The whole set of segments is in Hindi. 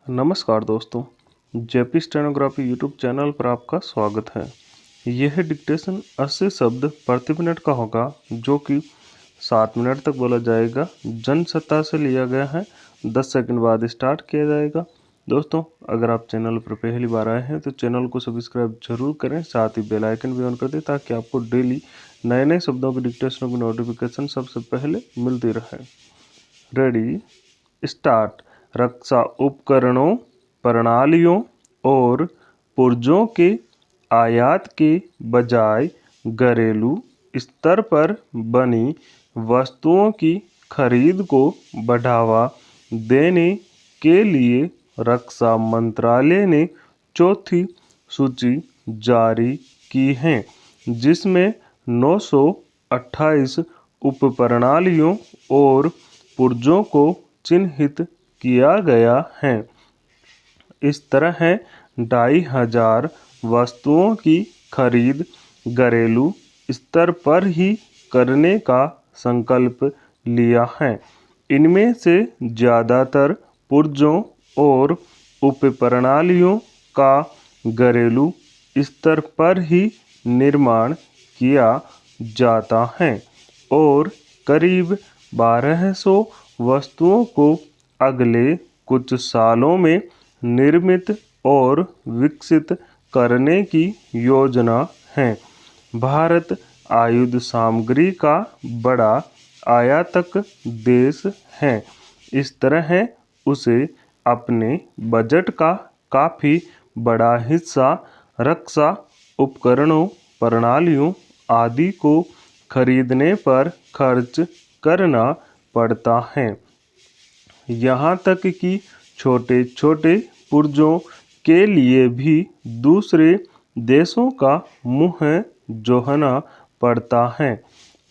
नमस्कार दोस्तों, जेपी स्टेनोग्राफी यूट्यूब चैनल पर आपका स्वागत है। यह डिक्टेशन 80 शब्द प्रति मिनट का होगा जो कि 7 मिनट तक बोला जाएगा। जनसत्ता से लिया गया है। 10 सेकंड बाद स्टार्ट किया जाएगा। दोस्तों, अगर आप चैनल पर पहली बार आए हैं तो चैनल को सब्सक्राइब जरूर करें, साथ ही बेल आइकन भी ऑन कर दें ताकि आपको डेली नए नए शब्दों की डिक्टेशनों की नोटिफिकेशन सबसे पहले मिलती रहे। Ready, start. रक्षा उपकरणों, प्रणालियों और पुर्जों के आयात के बजाय घरेलू स्तर पर बनी वस्तुओं की खरीद को बढ़ावा देने के लिए रक्षा मंत्रालय ने चौथी सूची जारी की है, जिसमें 928 उपप्रणालियों और पुर्जों को चिन्हित किया गया है। इस तरह 2500 वस्तुओं की खरीद घरेलू स्तर पर ही करने का संकल्प लिया है। इनमें से ज़्यादातर पुर्जों और उपप्रणालियों का घरेलू स्तर पर ही निर्माण किया जाता है और करीब 1200 वस्तुओं को अगले कुछ सालों में निर्मित और विकसित करने की योजना है। भारत आयुध सामग्री का बड़ा आयातक देश है। इस तरह उसे अपने बजट का काफ़ी बड़ा हिस्सा रक्षा उपकरणों, प्रणालियों आदि को खरीदने पर खर्च करना पड़ता है। यहाँ तक कि छोटे छोटे पुर्जों के लिए भी दूसरे देशों का मुँह जोहना पड़ता है।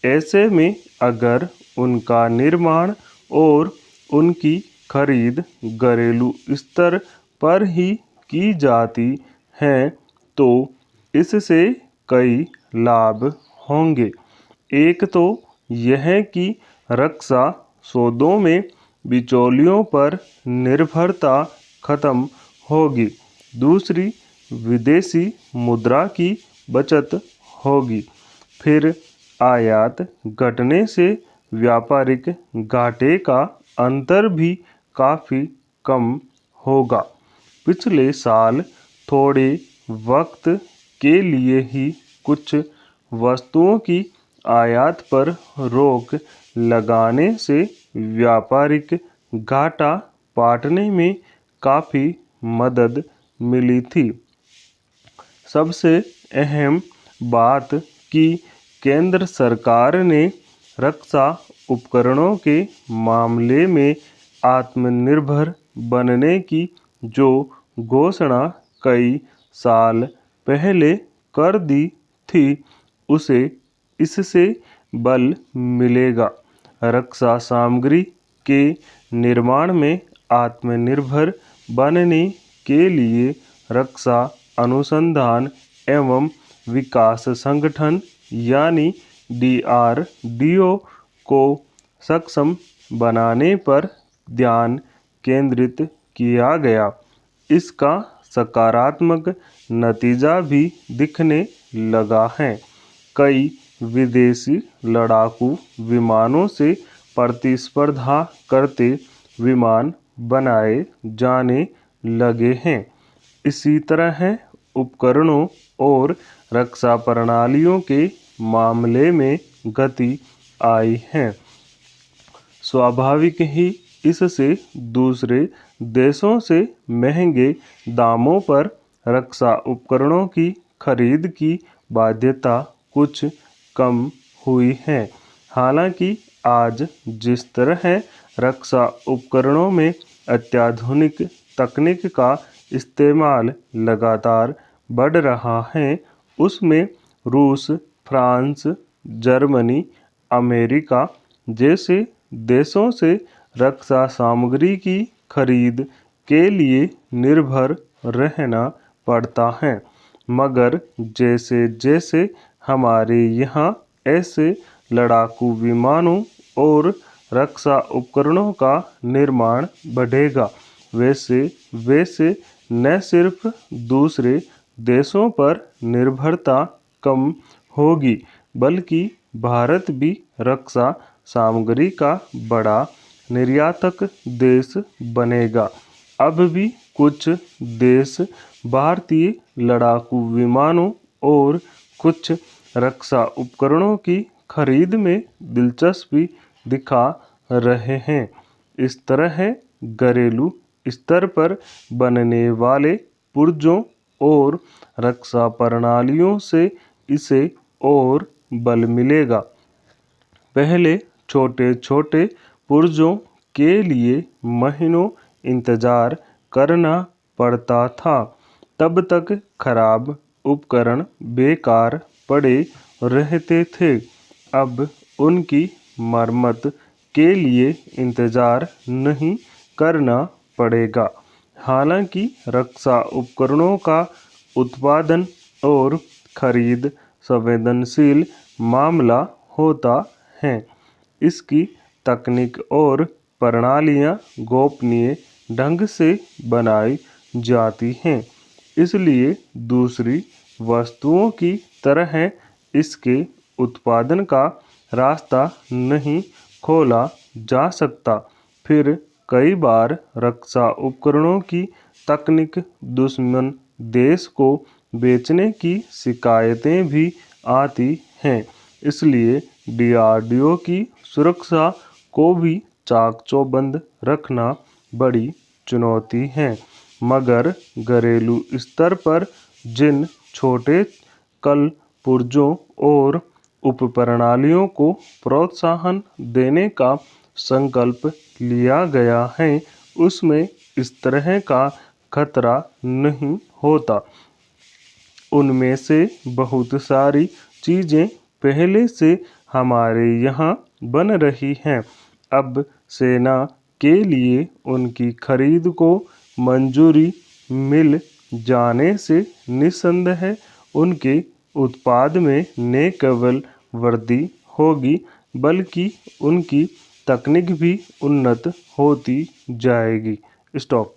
ऐसे में अगर उनका निर्माण और उनकी खरीद घरेलू स्तर पर ही की जाती है तो इससे कई लाभ होंगे। एक तो यह कि रक्षा सौदों में बिचौलियों पर निर्भरता खत्म होगी। दूसरी, विदेशी मुद्रा की बचत होगी। फिर आयात घटने से व्यापारिक घाटे का अंतर भी काफ़ी कम होगा। पिछले साल थोड़े वक्त के लिए ही कुछ वस्तुओं की आयात पर रोक लगाने से व्यापारिक घाटा पाटने में काफ़ी मदद मिली थी। सबसे अहम बात कि केंद्र सरकार ने रक्षा उपकरणों के मामले में आत्मनिर्भर बनने की जो घोषणा कई साल पहले कर दी थी, उसे इससे बल मिलेगा। रक्षा सामग्री के निर्माण में आत्मनिर्भर बनने के लिए रक्षा अनुसंधान एवं विकास संगठन यानी DRDO को सक्षम बनाने पर ध्यान केंद्रित किया गया। इसका सकारात्मक नतीजा भी दिखने लगा है। कई विदेशी लड़ाकू विमानों से प्रतिस्पर्धा करते विमान बनाए जाने लगे हैं। इसी तरह उपकरणों और रक्षा प्रणालियों के मामले में गति आई है। स्वाभाविक ही इससे दूसरे देशों से महंगे दामों पर रक्षा उपकरणों की खरीद की बाध्यता कुछ कम हुई है। हालांकि आज जिस तरह रक्षा उपकरणों में अत्याधुनिक तकनीक का इस्तेमाल लगातार बढ़ रहा है, उसमें रूस, फ्रांस, जर्मनी, अमेरिका जैसे देशों से रक्षा सामग्री की खरीद के लिए निर्भर रहना पड़ता है। मगर जैसे जैसे हमारे यहाँ ऐसे लड़ाकू विमानों और रक्षा उपकरणों का निर्माण बढ़ेगा, वैसे वैसे न सिर्फ दूसरे देशों पर निर्भरता कम होगी, बल्कि भारत भी रक्षा सामग्री का बड़ा निर्यातक देश बनेगा। अब भी कुछ देश भारतीय लड़ाकू विमानों और कुछ रक्षा उपकरणों की खरीद में दिलचस्पी दिखा रहे हैं। इस तरह घरेलू स्तर पर बनने वाले पुर्जों और रक्षा प्रणालियों से इसे और बल मिलेगा। पहले छोटे छोटे पुर्जों के लिए महीनों इंतजार करना पड़ता था, तब तक खराब उपकरण बेकार पड़े रहते थे। अब उनकी मरम्मत के लिए इंतजार नहीं करना पड़ेगा। हालांकि रक्षा उपकरणों का उत्पादन और खरीद संवेदनशील मामला होता है। इसकी तकनीक और प्रणालियाँ गोपनीय ढंग से बनाई जाती हैं, इसलिए दूसरी वस्तुओं की तरह इसके उत्पादन का रास्ता नहीं खोला जा सकता। फिर कई बार रक्षा उपकरणों की तकनीक दुश्मन देश को बेचने की शिकायतें भी आती हैं, इसलिए डीआरडीओ की सुरक्षा को भी चाक-चौबंद रखना बड़ी चुनौती है। मगर घरेलू स्तर पर जिन छोटे कल पुर्जों और उपप्रणालियों को प्रोत्साहन देने का संकल्प लिया गया है, उसमें इस तरह का खतरा नहीं होता। उनमें से बहुत सारी चीज़ें पहले से हमारे यहाँ बन रही हैं। अब सेना के लिए उनकी खरीद को मंजूरी मिल जाने से निस्संदेह उनके उत्पाद में न केवल वृद्धि होगी, बल्कि उनकी तकनीक भी उन्नत होती जाएगी। स्टॉप।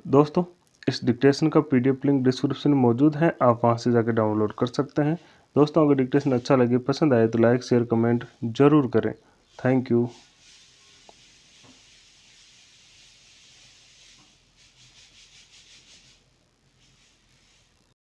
दोस्तों, इस डिक्टेशन का पीडीएफ लिंक डिस्क्रिप्शन में मौजूद है, आप वहां से जाकर डाउनलोड कर सकते हैं। दोस्तों, अगर डिक्टेशन अच्छा लगे, पसंद आए तो लाइक शेयर कमेंट जरूर करें। Thank you.